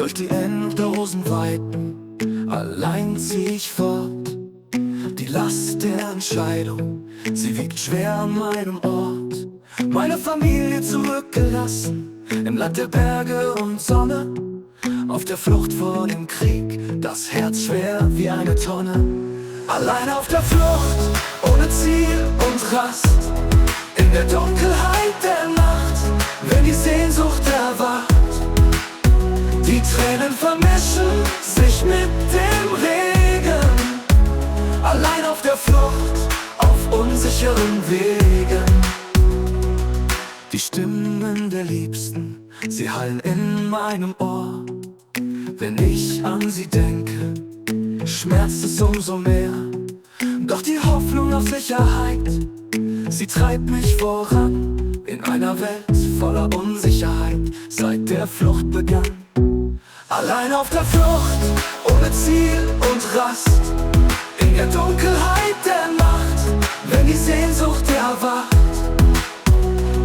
durch die endlosen Weiten, allein zieh ich fort. Die Last der Entscheidung, sie wiegt schwer an meinem Ort. Meine Familie zurückgelassen, im Land der Berge und Sonne. Auf der Flucht vor dem Krieg, das Herz schwer wie eine Tonne. Allein auf der Flucht, ohne Ziel und Rast. In der Dunkelheit der Nacht, wenn die Sehnsucht erwacht. Die Tränen vermischen sich mit dem Regen. Allein auf der Flucht, auf unsicheren Wegen. Die Stimmen der Liebsten, sie hallen in meinem Ohr. Wenn ich an sie denke, schmerzt es umso mehr. Doch die Hoffnung auf Sicherheit, sie treibt mich voran. In einer Welt voller Unsicherheit, seit der Flucht begann. Allein auf der Flucht, ohne Ziel und Rast. In der Dunkelheit der Nacht, wenn die Sehnsucht erwacht.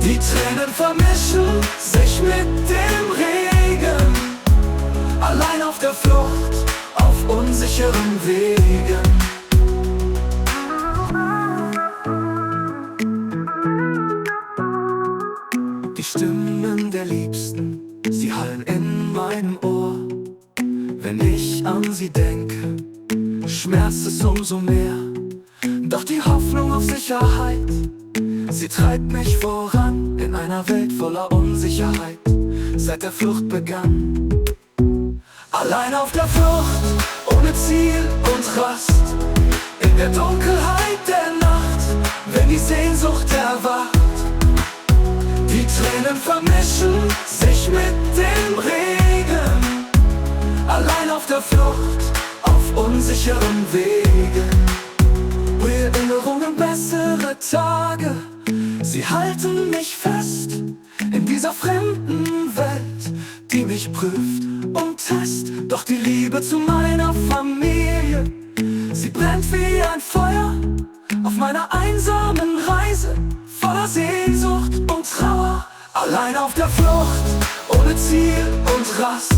Die Tränen vermischen sich mit dem Regen. Allein auf der Flucht, auf unsicheren Wegen. Die Stimmen der Liebsten, sie hallen in meinem Ohr. Wenn ich an sie denke, schmerzt es umso mehr. Doch die Hoffnung auf Sicherheit, sie treibt mich voran. In einer Welt voller Unsicherheit, seit der Flucht begann. Allein auf der Flucht, ohne Ziel und Rast. In der Dunkelheit der Nacht, wenn die Sehnsucht erwacht. Die Tränen vermischen sich mit dem Regen. Allein auf der Flucht, auf unsicheren Wegen. Erinnerungen, bessere Tage, sie halten mich fest in dieser fremden Welt, die mich prüft und testet. Doch die Liebe zu meiner Familie, sie brennt wie ein Feuer auf meiner einsamen Reise, voller Sehnsucht und Trauer. Allein auf der Flucht, ohne Ziel und Rast.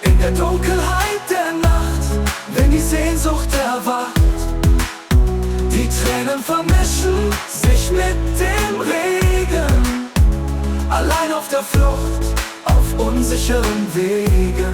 In der Dunkelheit der Nacht, wenn die Sehnsucht erwacht. Die Tränen vermischen sich mit dem Regen. Allein auf der Flucht, auf unsicheren Wegen.